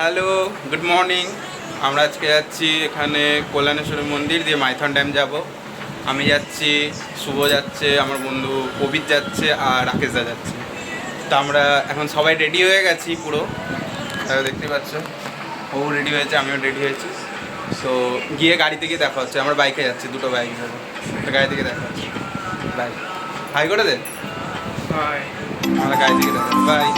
Hello, good morning. আমরা আজকে যাচ্ছি এখানে কল্যাণেশ্বরী মন্দির দিয়ে মাইথন ড্যাম যাব। আমি যাচ্ছি, শুভ যাচ্ছে, আমার বন্ধু কবির যাচ্ছে আর রাকেশদা যাচ্ছে। তো আমরা এখন সবাই রেডি হয়ে গেছি পুরো, দেখতে পাচ্ছ। ও রেডি হয়েছে, আমিও রেডি হয়েছি। তো গিয়ে গাড়ি থেকে দেখা হচ্ছে। আমরা বাইকে যাচ্ছি, দুটো বাইক যাবো। তো গাড়ি থেকে দেখা হচ্ছে। বাই। হাই করে দে। বাই। আমরা গাড়ি থেকে দেখা হচ্ছে। বাই।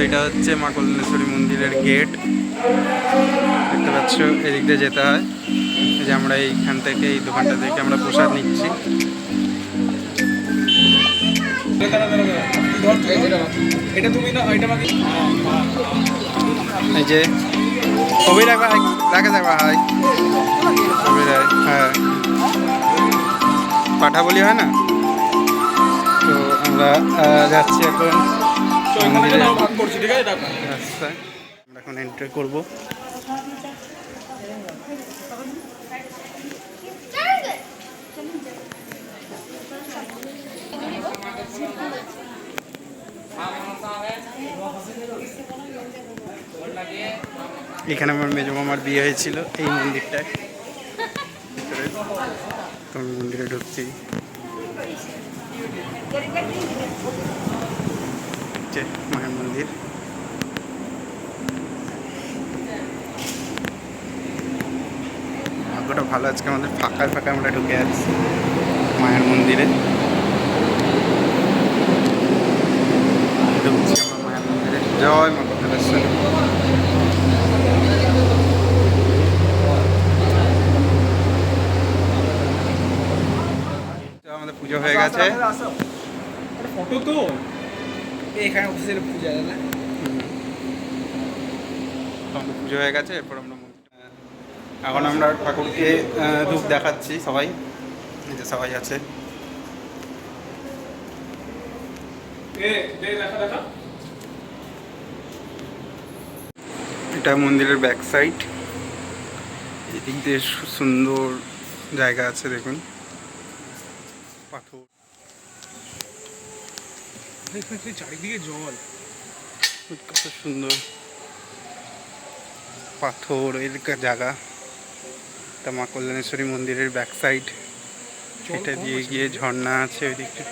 এটা হচ্ছে মা কল্যাণেশ্বরী মন্দিরের গেট, দেখতে পাচ্ছ। এদিক দিয়ে যেতে হয়। এই যে আমরা এইখান থেকে, এই দোকানটা থেকে আমরা প্রসাদ নিচ্ছি। এই যে কবি রাখবা, রাখে থাকবা। হাই কবি রায়, হ্যাঁ, পাঠা বলি হয় না। তো আমরা যাচ্ছি এখন রাস্তায়। আমরা এখন এন্ট্রি করবো। এখানে আমার মেজো মামার বিয়ে হয়েছিল, এই মন্দিরটায়। তো আমি মন্দিরে ঢুকছি। মায়ের মন্দির। ভাগ্যটা ভালো, আজকে আমাদের ফাঁকায় ফাঁকা আমরা ঢুকে যাচ্ছি মায়ের মন্দিরে। ঢুকছি আমরা মায়ের মন্দিরে। জয় মা কল্যাণেশ্বরী। আমাদের পুজো হয়ে গেছে। ফটো তো এখানে অফিসের পূজা না, পুজো হয়ে গেছে। এরপর আমরা এখন আমরা ঠাকুরকে ধূপ দেখাচ্ছি সবাই, এই যে সবাই আছে। এটা মন্দিরের ব্যাক সাইড। এদিক দিয়ে সুন্দর জায়গা আছে, দেখুন, পাথর, চারিদিকে জল, কত সুন্দর পাথর। এদিকে জায়গা, এটা মা কল্যাণেশ্বরী মন্দিরের ব্যাক সাইড। এটা দিয়ে গিয়ে ঝর্ণা আছে ওই দিকটা।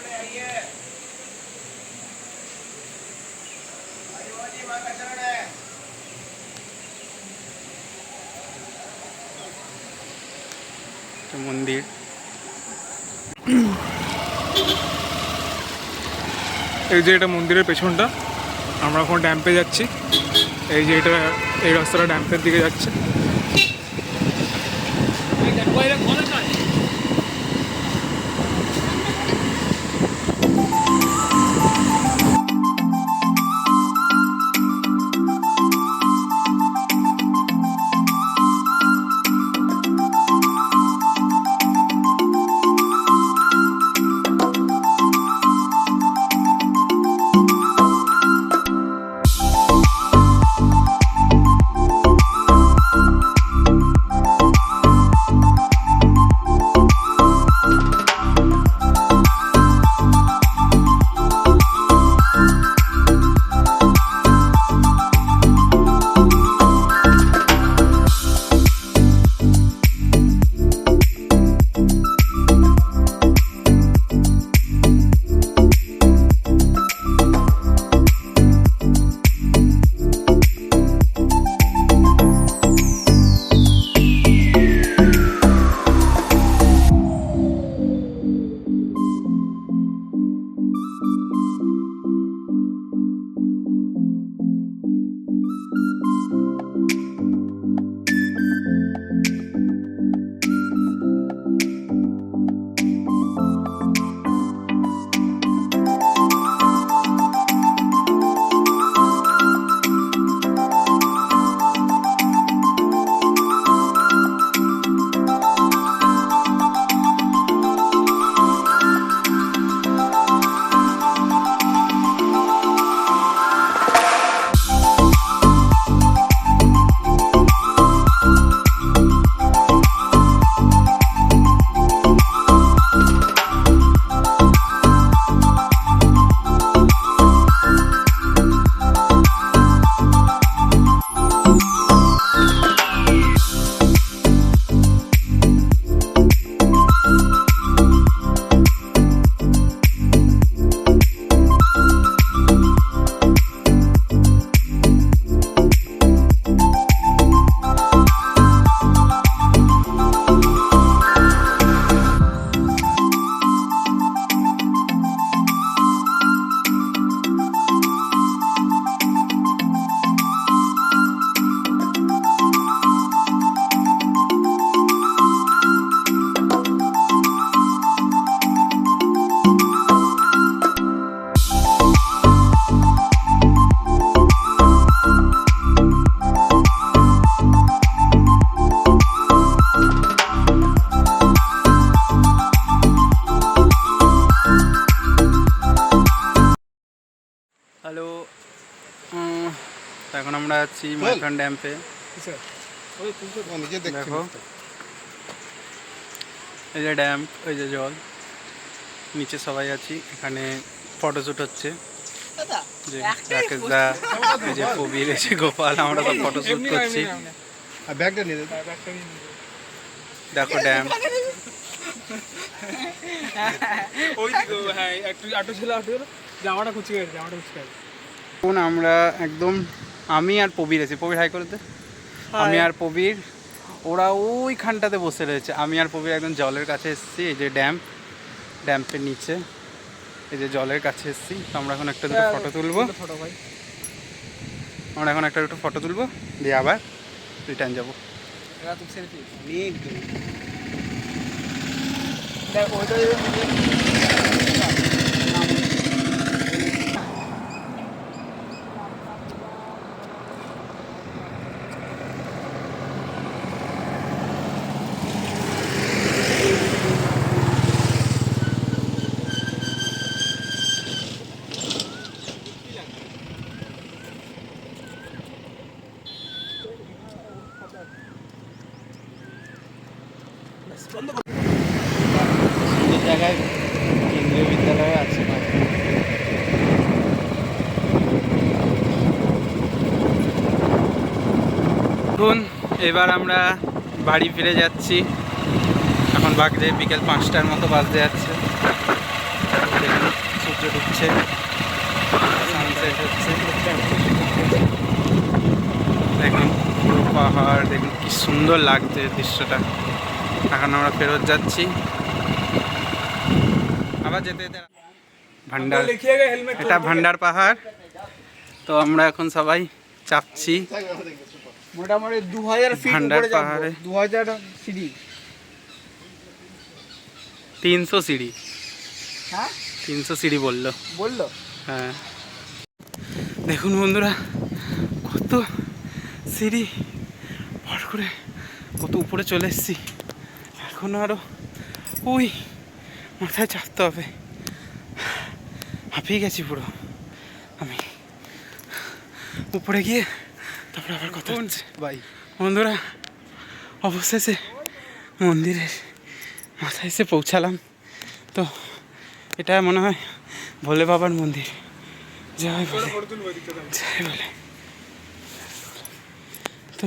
মন্দির। এই যে এটা মন্দিরের পেছনটা, আমরা এখন ড্যাম্পে যাচ্ছি। এই যে এটা, এই রাস্তাটা ড্যাম্পের দিকে যাচ্ছে। যাচ্ছি মাইথন ড্যাম্পে। দেখো এই যে ড্যাম্প, ওই যে জল, নিচে সবাই আছি। এখানে ফটোশ্যুট হচ্ছে, যে রাকেশ দা, এই যে কবির, এই যে গোপাল, আমরা সব ফটোশ্যুট করছি। দেখো ড্যাম্প। এখন আমরা একদম, আমি আর প্রবীর আছি। প্রবীর হাই করতে। আমি আর প্রবীর, ওরা ওইখানটাতে বসে রয়েছে। আমি আর প্রবীর একদম জলের কাছে এসেছি। এই যে ড্যাম্পের নিচে, এই যে জলের কাছে এসেছি। তো আমরা এখন একটা দুটো ফটো তুলবো। আমরা এখন একটা দুটো ফটো তুলবো, দিয়ে আবার রিটার্ন যাবো। সুন্দর জায়গায় কেন্দ্রীয় বিদ্যালয়ে আছে। এখন এবার আমরা বাড়ি ফিরে যাচ্ছি। এখন বাজে বিকেল 5টার মতো বাজতে যাচ্ছে। দেখুন সূর্য ডুবছে, সানসেট হচ্ছে। দেখুন পুরো পাহাড়, দেখুন কি সুন্দর লাগছে দৃশ্যটা। এখন আমরা ফেরত যাচ্ছি। আবার যেতে যেতে ভান্ডার, এটা ভান্ডার পাহাড়। তো আমরা এখন সবাই চাপছি মোটামুটি 2000 ফিট ভান্ডার উপরে যাব। পাহাড়ে। 2000 সিঁড়ি। 300 সিঁড়ি। হ্যাঁ 300 সিঁড়ি বললো। হ্যাঁ দেখুন বন্ধুরা, কত সিঁড়ি ভর করে কত উপরে চলে এসেছি। এখনো আরো ওই মাথায় চাপতে হবে। হাঁপিয়ে গেছি পুরো আমি। উপরে গিয়ে তারপরে আবার কথা হচ্ছে। ভাই বন্ধুরা অবশেষে মন্দিরের মাথায় এসে পৌঁছালাম। তো এটা মনে হয় ভোলে বাবার মন্দির। জয় বলে, জয় বলে। তো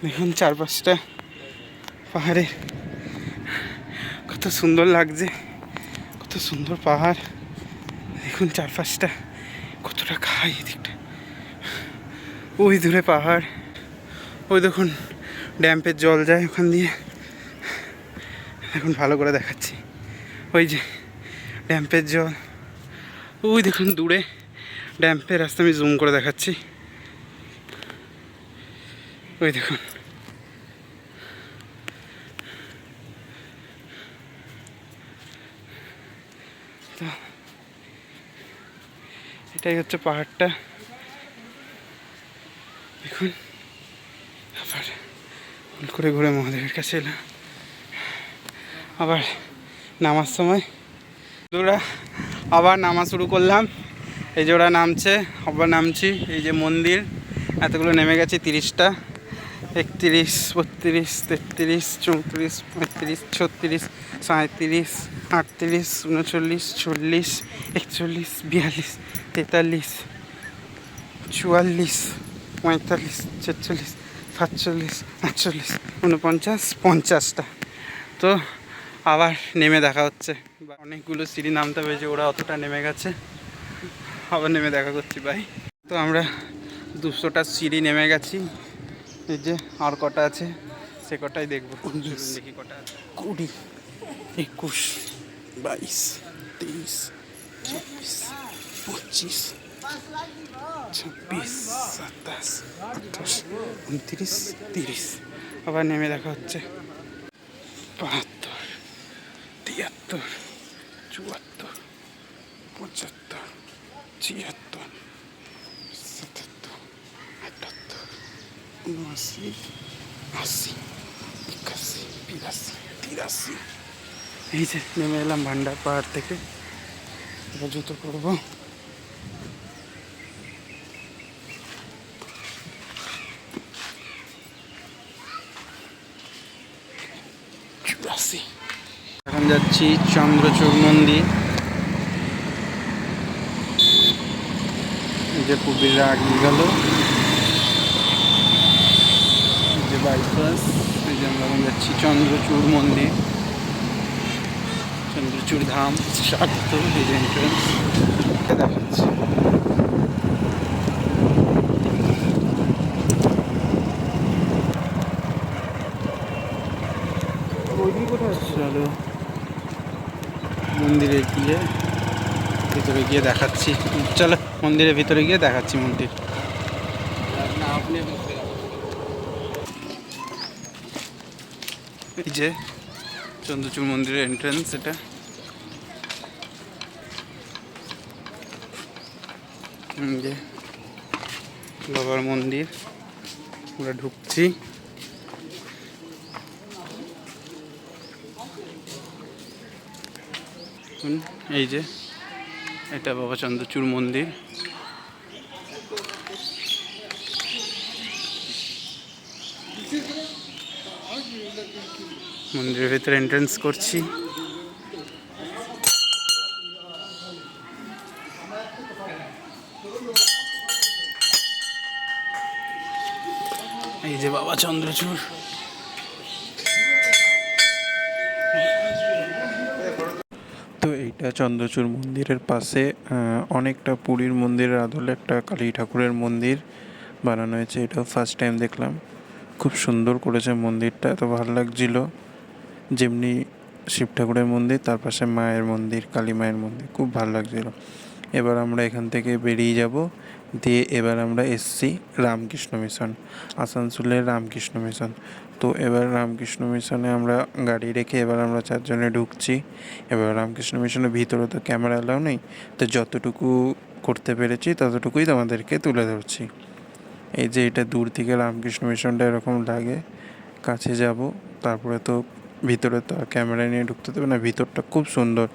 দেখুন চারপাশটা পাহাড়ের কত সুন্দর লাগছে, কত সুন্দর পাহাড়। দেখুন চারপাশটা কতটা খাই, এদিকটা ওই দূরে পাহাড়, ওই দেখুন ড্যাম্পের জল যায় ওখান দিয়ে। এখন ভালো করে দেখাচ্ছি, ওই যে ড্যাম্পের জল, ওই দেখুন দূরে ড্যাম্পের রাস্তা। আমি জুম করে দেখাচ্ছি, ওই দেখুন। তো এটাই হচ্ছে পাহাড়টা। দেখুন আবার ভুল করে ঘুরে মহাদেবের কাছে এলাম। আবার নামার সময় ওরা আবার নামা শুরু করলাম। এই যে ওরা নামছে, আবার নামছি। এই যে মন্দির, এতগুলো নেমে গেছি। 30টা, 31, 32, 33, 34, 35, 36, 37, 38, 39, 40, 41, 42, 43, 44, 45, 46, 47, 48, 49, 50টা। তো আবার নেমে দেখা হচ্ছে। অনেকগুলো সিঁড়ি নামতে হয়েছে, ওরা অতটা নেমে গেছে। আবার নেমে দেখা করছি ভাই। তো আমরা 200টা সিঁড়ি নেমে গেছি। এই যে আর কটা আছে সে কটাই দেখবো। দেখি কটা আছে। 20, 21, 22, 23, 24, 25, 26, 27, 28, 29, 30। আবার নেমে দেখা হচ্ছে। 72, 73, 74, 75, 76, 77, 78, 79, 80, 81, 82, 83। এই যে নেমে এলাম ভান্ডার পাহাড় থেকে। এবার জুতো করবো। আসছি। এখন যাচ্ছি চন্দ্রচূড় মন্দির। এই যে পুবিরা আগিয়ে গেল, এই যে বাইপাস। এই যে আমরা এখন যাচ্ছি চন্দ্রচূড় মন্দির, চন্দ্রচূড় ধাম স্বাগত। এই যে এন্ট্রান্স দেখাচ্ছি। চলো মন্দিরে গিয়ে ভিতরে গিয়ে দেখাচ্ছি। চলো মন্দিরের ভিতরে গিয়ে দেখাচ্ছি মন্দির। এই যে চন্দ্রচূড় মন্দিরের এন্ট্রান্স এটা। এই যে বাবার মন্দির, আমরা ঢুকছি। এই যে এটা বাবা চন্দ্রচূড় মন্দির। মন্দিরের ভিতরে এন্ট্রান্স করছি। এই যে বাবা চন্দ্রচূড়। তো এইটা চন্দ্রচূড় মন্দিরের পাশে অনেকটা পুরীর মন্দিরের আদলে একটা কালী ঠাকুরের মন্দির বানানো হয়েছে। এটাও ফার্স্ট টাইম দেখলাম, খুব সুন্দর করেছে মন্দিরটা, এত ভালো লাগছিল। যেমনি শিব ঠাকুরের মন্দির, তার পাশে মায়ের মন্দির, কালী মায়ের মন্দির, খুব ভালো লাগছিল। এবার আমরা এখান থেকে বেরিয়ে যাব, দিয়ে এবার আমরা এসছি রামকৃষ্ণ মিশন, আসানসোলের রামকৃষ্ণ মিশন। তো এবার রামকৃষ্ণ মিশনে আমরা গাড়ি রেখে এবার আমরা চারজনে ঢুকছি। এবার রামকৃষ্ণ মিশনের ভিতরে তো ক্যামেরা এলাও নেই, তো যতটুকু করতে পেরেছি ততটুকুই তোমাদেরকে তুলে ধরছি। এই যে এটা দূর থেকে রামকৃষ্ণ মিশনটা এরকম লাগে, কাছে যাব তারপরে তো ভিতরে তো আর ক্যামেরা নিয়ে ঢুকতে দেবে না। ভিতরটা খুব সুন্দর,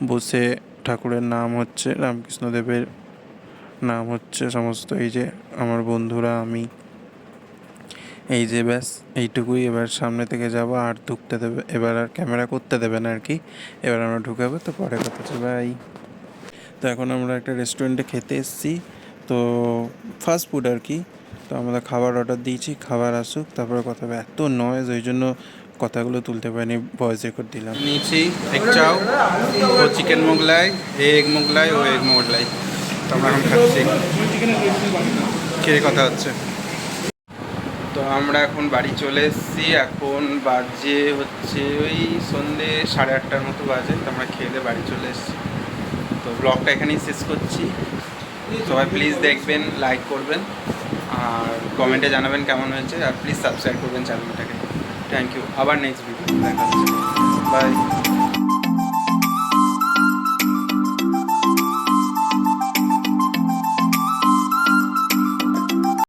বসে ঠাকুরের নাম হচ্ছে, রামকৃষ্ণদেবের নাম হচ্ছে সমস্ত। এই যে আমার বন্ধুরা, আমি, এই যে ব্যাস এইটুকুই। এবার সামনে থেকে যাব, আর ঢুকতে দেবে, এবার আর ক্যামেরা করতে দেবে না আর কি। এবার আমরা ঢুকাবো, তো পরে কথা হচ্ছে, বাই। তো এখন আমরা একটা রেস্টুরেন্টে খেতে এসেছি, তো ফাস্ট ফুড আর কি। তো আমরা খাবার অর্ডার দিয়েছি, খাবার আসুক তারপরে কথা হবে। এত নয়েজ, ওই জন্য কথাগুলো তুলতে পারিনি, ভয়েস রেকর্ড দিলাম। নিয়েছি এগ চাও, ও চিকেন মোগলাই, এগ মোগলাই, ও এগ মোগলাই। তো আমরা এখন খাচ্ছি, খেয়ে কথা হচ্ছে। তো আমরা এখন বাড়ি চলে এসেছি, এখন বাজে হচ্ছে ওই সন্ধ্যে 8:30টার মতো বাজে। তো আমরা খেয়ে দিয়ে বাড়ি চলে এসেছি। তো ব্লগটা এখানেই শেষ করছি। সবাই প্লিজ দেখবেন, লাইক করবেন, আর কমেন্টে জানাবেন কেমন হয়েছে, আর প্লিজ সাবস্ক্রাইব করবেন চ্যানেলটাকে। Thank you. আবার নেক্সট ভিডিও দেখা হচ্ছে, বাই।